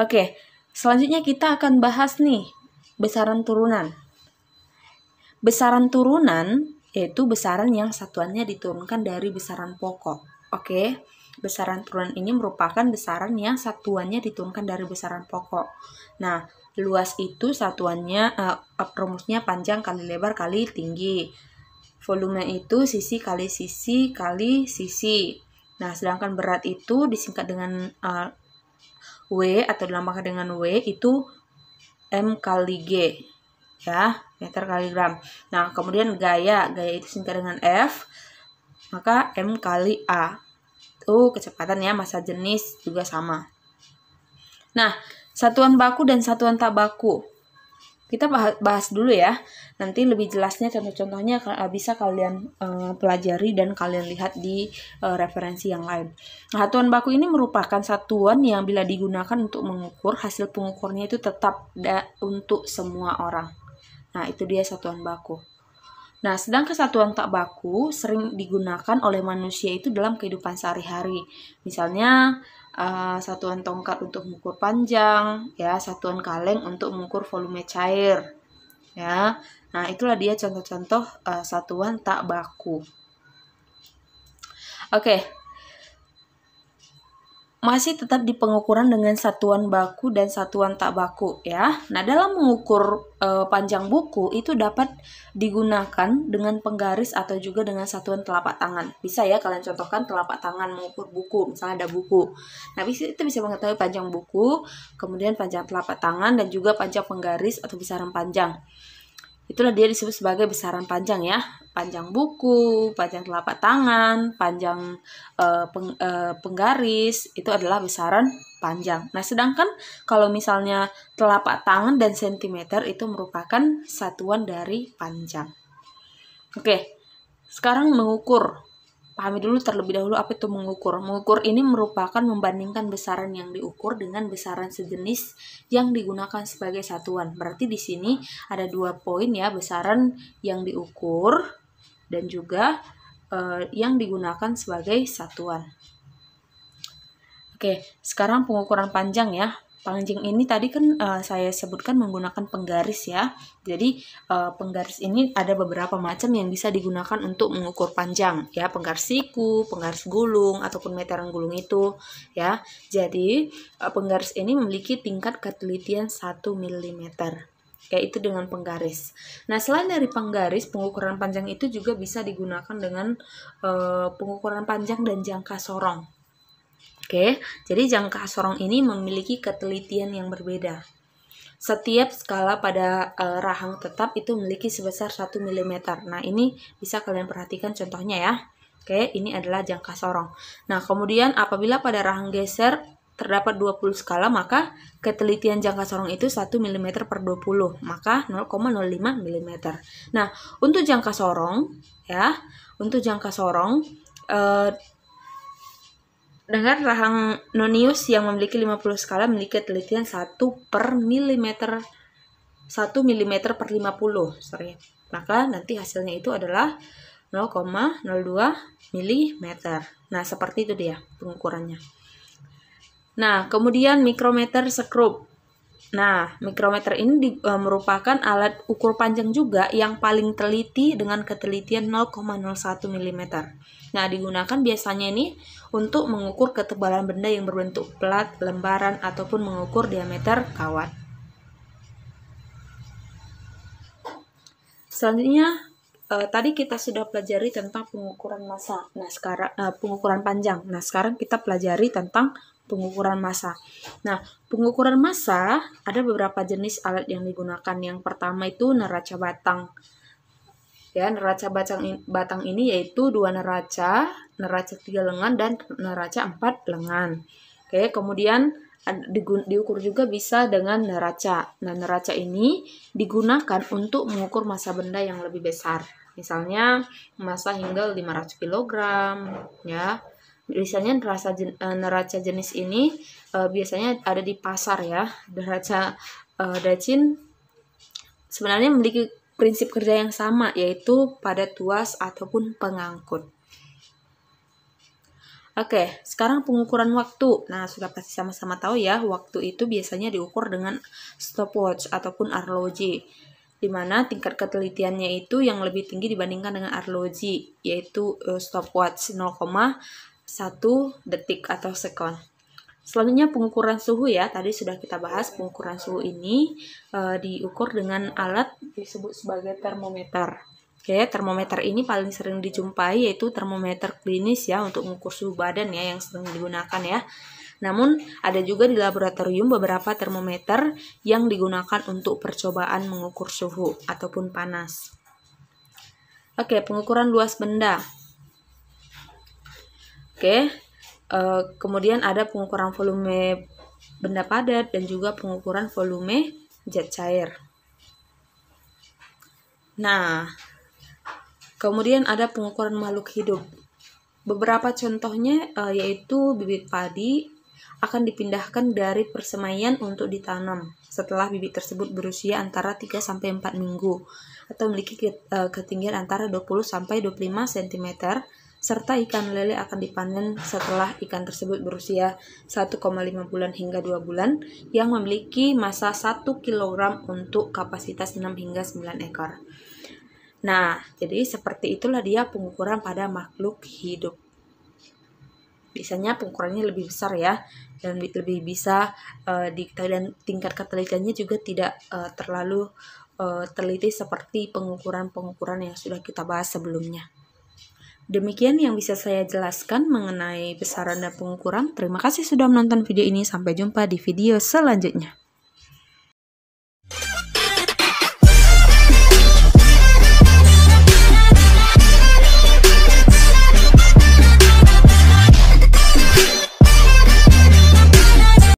Oke, selanjutnya kita akan bahas nih besaran turunan. Besaran turunan yaitu besaran yang satuannya diturunkan dari besaran pokok. Oke, besaran turunan ini merupakan besaran yang satuannya diturunkan dari besaran pokok. Nah, luas itu satuannya rumusnya panjang kali lebar kali tinggi. Volume itu sisi kali sisi kali sisi. Nah, sedangkan berat itu disingkat dengan W atau dilambangkan dengan W itu M kali G. Ya, meter kali gram. Nah, kemudian gaya itu singkat dengan F, maka M kali A. Itu kecepatan ya, massa jenis juga sama. Nah, satuan baku dan satuan tak baku. Kita bahas dulu ya. Nanti lebih jelasnya contoh-contohnya bisa kalian pelajari dan kalian lihat di referensi yang lain. Nah, satuan baku ini merupakan satuan yang bila digunakan untuk mengukur, hasil pengukurnya itu tetap untuk semua orang. Nah, itu dia satuan baku. Nah, sedangkan satuan tak baku sering digunakan oleh manusia itu dalam kehidupan sehari-hari. Misalnya, satuan tongkat untuk mengukur panjang, ya, satuan kaleng untuk mengukur volume cair. Ya. Nah, itulah dia contoh-contoh satuan tak baku. Oke. Masih tetap di pengukuran dengan satuan baku dan satuan tak baku ya. Nah, dalam mengukur panjang buku itu dapat digunakan dengan penggaris atau juga dengan satuan telapak tangan. Bisa ya kalian contohkan telapak tangan mengukur buku, misalnya ada buku. Nah, itu bisa mengetahui panjang buku, kemudian panjang telapak tangan dan juga panjang penggaris atau besaran panjang. Itulah dia disebut sebagai besaran panjang ya. Panjang buku, panjang telapak tangan, panjang penggaris, itu adalah besaran panjang. Nah, sedangkan kalau misalnya telapak tangan dan sentimeter itu merupakan satuan dari panjang. Oke, sekarang mengukur. Pahami dulu terlebih dahulu apa itu mengukur. Mengukur ini merupakan membandingkan besaran yang diukur dengan besaran sejenis yang digunakan sebagai satuan. Berarti di sini ada 2 poin ya, besaran yang diukur dan juga yang digunakan sebagai satuan. Oke, sekarang pengukuran panjang ya. Panjang ini tadi kan saya sebutkan menggunakan penggaris ya. Jadi penggaris ini ada beberapa macam yang bisa digunakan untuk mengukur panjang ya. Penggaris siku, penggaris gulung ataupun meteran gulung itu ya. Jadi penggaris ini memiliki tingkat ketelitian 1 mm. Yaitu dengan penggaris. Nah, selain dari penggaris, pengukuran panjang itu juga bisa digunakan dengan pengukuran panjang dan jangka sorong. Oke, jadi jangka sorong ini memiliki ketelitian yang berbeda. Setiap skala pada rahang tetap itu memiliki sebesar 1 mm. Nah, ini bisa kalian perhatikan contohnya ya. Oke, ini adalah jangka sorong. Nah, kemudian apabila pada rahang geser terdapat 20 skala, maka ketelitian jangka sorong itu 1 mm per 20, maka 0,05 mm. Nah, untuk jangka sorong ya, dengan rahang nonius yang memiliki 50 skala memiliki ketelitian 1 per milimeter 1 mm per 50, maka nanti hasilnya itu adalah 0,02 mm. Nah, seperti itu dia pengukurannya. Nah, kemudian mikrometer skrup. Nah, mikrometer ini merupakan alat ukur panjang juga yang paling teliti dengan ketelitian 0,01 mm. Nah, digunakan biasanya ini untuk mengukur ketebalan benda yang berbentuk plat, lembaran, ataupun mengukur diameter kawat. Selanjutnya, tadi kita sudah pelajari tentang pengukuran massa. Nah, sekarang pengukuran panjang. Nah, sekarang kita pelajari tentang pengukuran massa. Nah, pengukuran massa ada beberapa jenis alat yang digunakan. Yang pertama itu neraca batang. Ya, neraca batang ini yaitu 2 neraca 3 lengan dan neraca 4 lengan. Oke, kemudian diukur juga bisa dengan neraca. Nah, neraca ini digunakan untuk mengukur massa benda yang lebih besar. Misalnya massa hingga 500 kg ya. Biasanya neraca jenis ini biasanya ada di pasar ya. Neraca Dachin sebenarnya memiliki prinsip kerja yang sama, yaitu pada tuas ataupun pengangkut. Oke, sekarang pengukuran waktu. Nah, sudah pasti sama-sama tahu ya, waktu itu biasanya diukur dengan stopwatch ataupun arloji, di mana tingkat ketelitiannya itu yang lebih tinggi dibandingkan dengan arloji, yaitu stopwatch 0,1 detik atau sekon. Selanjutnya pengukuran suhu ya, tadi sudah kita bahas pengukuran suhu ini diukur dengan alat disebut sebagai termometer. Oke, termometer ini paling sering dijumpai yaitu termometer klinis ya untuk mengukur suhu badan ya yang sering digunakan ya. Namun ada juga di laboratorium beberapa termometer yang digunakan untuk percobaan mengukur suhu ataupun panas. Oke, pengukuran luas benda. Oke, kemudian ada pengukuran volume benda padat dan juga pengukuran volume zat cair. Nah, kemudian ada pengukuran makhluk hidup. Beberapa contohnya yaitu bibit padi akan dipindahkan dari persemaian untuk ditanam setelah bibit tersebut berusia antara 3-4 minggu atau memiliki ketinggian antara 20-25 cm, serta ikan lele akan dipanen setelah ikan tersebut berusia 1,5 bulan hingga 2 bulan yang memiliki massa 1 kg untuk kapasitas 6 hingga 9 ekor. Nah, jadi seperti itulah dia pengukuran pada makhluk hidup. Biasanya pengukurannya lebih besar ya, dan lebih bisa dan tingkat ketelitiannya juga tidak terlalu teliti seperti pengukuran-pengukuran yang sudah kita bahas sebelumnya. Demikian yang bisa saya jelaskan mengenai besaran dan pengukuran. Terima kasih sudah menonton video ini. Sampai jumpa di video selanjutnya.